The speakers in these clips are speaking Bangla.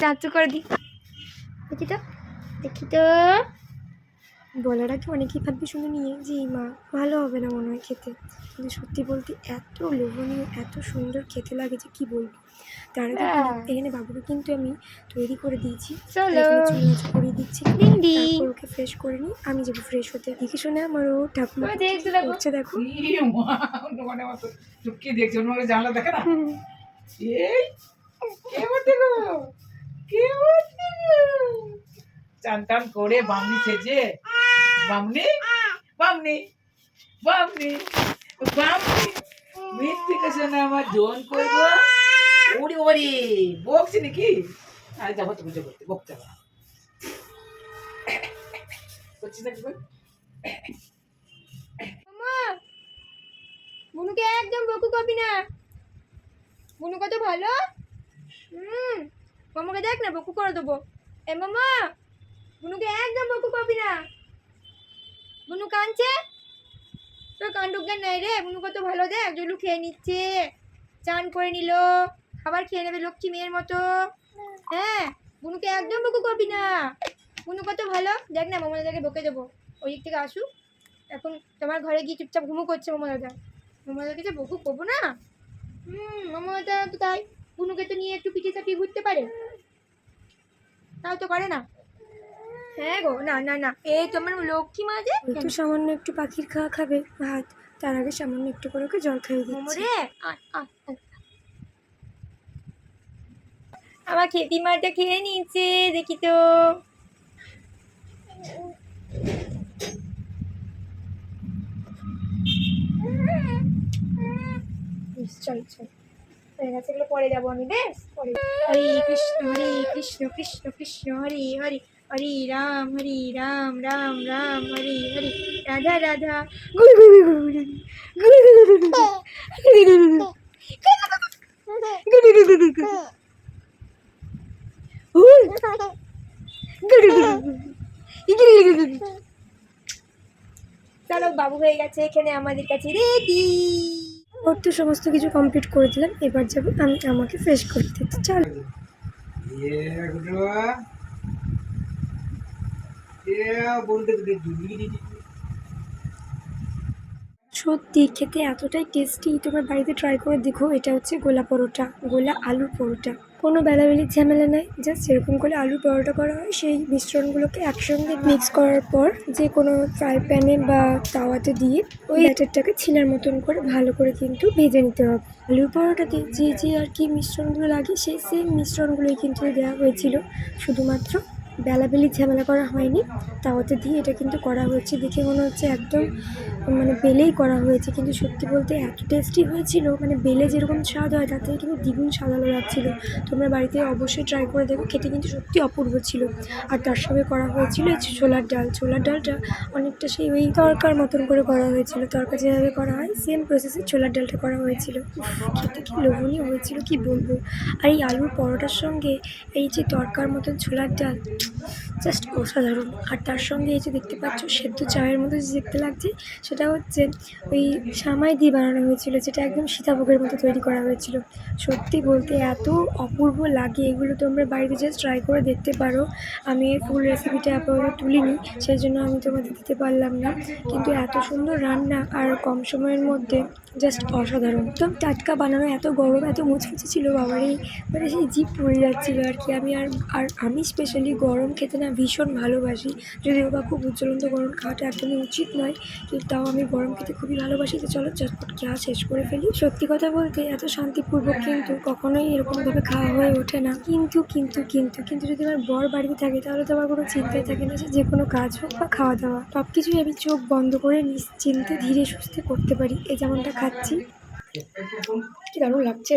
চাচু করে দি, দেখি তো দেখি তো। বলার আগে অনেকেই ভাববে শুনে নিয়ে যে এই মা ভালো হবে না মনে হয় খেতে, কিন্তু সত্যি বলতে এত লোভনীয় এত সুন্দর খেতে লাগে যে কি বলবো। তার আগে এখানে বাবুকে কিন্তু আমি তৈরি করে দিয়েছি, করিয়ে দিচ্ছি, তারপর ওকে ফ্রেশ করে নিই, আমি যাবো ফ্রেশ হতে। দেখে শুনে আমার ও ঠাকুমা করছে দেখো, জানলা দেখে না চান টান করে বামনি সেজে বামনি বামনি বামনি বামনি মিথ্যে কাছে না আমার জোন করবো। ওরে ওরে বকছি নাকি? আরে যাবো তো পুজো করতে, বকতে হবে করছি না কি বল। বুনুকে একদম বকু করবি না, বুনু কত ভালো। মামাকে দেখ না বকু করে দেবো। এ মামা বুনুকে একদম বকু করবি না, বুনু কাঁদছে, তোর কাণ্ডজ্ঞান নাই রে। বুনু কত ভালো, দেখ জলু খেয়ে নিচ্ছে, চান করে নিল, খাবার খেয়ে নেবে লক্ষ্মী মেয়ের মতো। হ্যাঁ বুনুকে একদম বকু করবি না, বুনু কত ভালো। দেখ না মামা দাদাকে বকে দেবো, ওই দিক থেকে আসুক, এখন তোমার ঘরে গিয়ে চুপচাপ ঘুমো করছে মামা দাদা। মামা দাদাকে যে বকু করবো না। মামা দাদা তো তাই, বুনুকে তো নিয়ে একটু পিঠে চাপিয়ে ঘুরতে পারে, তাও তো করে না। হ্যাঁ গো, না না না, এই তোমার লক্ষ্মী মা যে তো সামান্য একটু পাখির খাওয়া খাবে ভাত, তার আগে সামান্য একটু করে ওকে জল খাইয়ে দিচ্ছি। আমার খেতি মাটা খেয়ে নিচ্ছে, দেখি তো। চল চল, হয়ে গেছে, এগুলো পরে যাবো আমি, বেশ পরে। হরে কৃষ্ণ কৃষ্ণ কৃষ্ণ হরে হরে, হরে রাম রাম রাম হরে হরে, রাধা রাধা গুরু গুরু গুরু গুরু চলো, বাবু হয়ে গেছে এখানে আমাদের কাছে রেডি। ওর তো সমস্ত কিছু কমপ্লিট করে দিলাম, এবার যাবো আমি আমাকে ফ্রেশ করতে। চল সত্যি খেতে এতটাই টেস্টি, তোমার বাড়িতে ট্রাই করে দেখো। এটা হচ্ছে গোলা পরোটা, গোলা আলুর পরোটা, কোনো বেলাবেলির ঝামেলা নাই। জাস্ট যেরকম করে আলুর পরোটা করা হয় সেই মিশ্রণগুলোকে একসঙ্গে মিক্স করার পর যে কোনো ফ্রাই প্যানে বা তাওয়াতে দিয়ে ওই ব্যাটারটাকে ছিলার মতন করে ভালো করে কিন্তু ভেজে নিতে হবে। আলুর পরোটাতে যে যে আর কি মিশ্রণগুলো লাগে সেই সেম মিশ্রণগুলোই কিন্তু দেওয়া হয়েছিল, শুধুমাত্র বেলাবেলি ঝামেলা করা হয়নি। তাওয়াতে দিয়ে এটা কিন্তু করা হয়েছে, দেখে মনে হচ্ছে একদম মানে বেলেই করা হয়েছে, কিন্তু সত্যি বলতে এত টেস্টি হয়েছিল, মানে বেলে যেরকম স্বাদ হয় তার থেকে কিন্তু দ্বিগুণ স্বাদ আলো লাগছিল। তোমরা বাড়িতে অবশ্যই ট্রাই করে দেখো, খেতে কিন্তু সত্যি অপূর্ব ছিল। আর তার সঙ্গে করা হয়েছিল ছোলার ডাল, ছোলার ডালটা অনেকটা সেই ওই তরকার মতন করে করা হয়েছিল, তরকা যেভাবে করা হয় সেম প্রসেসে ছোলার ডালটা করা হয়েছিল। খেতে কি লোভনীয় হয়েছিল কি বলবো। আর এই আলুর পরোটার সঙ্গে এই যে তরকার মতন ছোলার ডাল জাস্ট অসাধারণ। আর তার সঙ্গে এই যে দেখতে পাচ্ছ সেদ্ধ চায়ের মতো যে দেখতে লাগছে, সেটা হচ্ছে ওই সামাই দিয়ে বানানো হয়েছিল, যেটা একদম সীতাভোগের মতো তৈরি করা হয়েছিল। সত্যি বলতে এত অপূর্ব লাগে, এগুলো তোমরা বাড়িতে জাস্ট ট্রাই করে দেখতে পারো। আমি এই ফুল রেসিপিটা আপাতত তুলিনি, সেই জন্য আমি তোমাদের দিতে পারলাম না, কিন্তু এত সুন্দর রান্না আর কম সময়ের মধ্যে জাস্ট অসাধারণ। একদম টাটকা বানানো, এত গরম এত মুচমুচে ছিল, বাবারই মানে সেই জিভ পড়ে যাচ্ছিলো আর কি। আমি স্পেশালি গরম খেতে না ভীষণ ভালোবাসি, যদিও বা খুব উজ্জ্বলন্ত গরম খাওয়াটা একদমই উচিত নয়, কিন্তু তাও আমি গরম খেতে খুবই ভালোবাসি। তো চলো চটপট খেয়া শেষ করে ফেলি। সত্যি কথা বলতে এত শান্তিপূর্বক কিন্তু কখনোই এরকমভাবে খাওয়া হয়ে ওঠে না। কিন্তু কিন্তু কিন্তু কিন্তু যদি আমার বর বাড়িতে থাকে তাহলে তো আমার কোনো চিন্তাই থাকে না, যে কোনো কাজ হোক বা খাওয়া দাওয়া সব কিছুই আমি চোখ বন্ধ করে নিশ্চিন্তে ধীরে সুস্থে করতে পারি। এই যেমনটা খাচ্ছি, কি দারুণ লাগছে।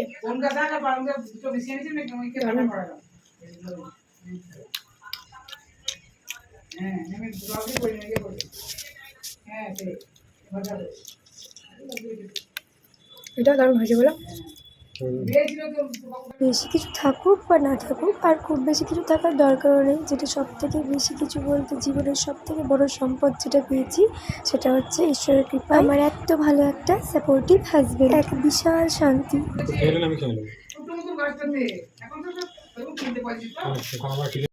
এটাও দারুণ হয়েছে বলো। বেশি কিছু থাকুক বা না থাকুক, আর খুব বেশি কিছু থাকার দরকারও নেই। যেটা সব থেকে বেশি কিছু বলতে, জীবনের সব থেকে বড় সম্পদ যেটা পেয়েছি সেটা হচ্ছে ঈশ্বরের কৃপা। আমার এত ভালো একটা সাপোর্টিভ হাজবেন্ড, এক বিশাল শান্তি। খেয়ে নেন, আমি খেয়ে নেবো।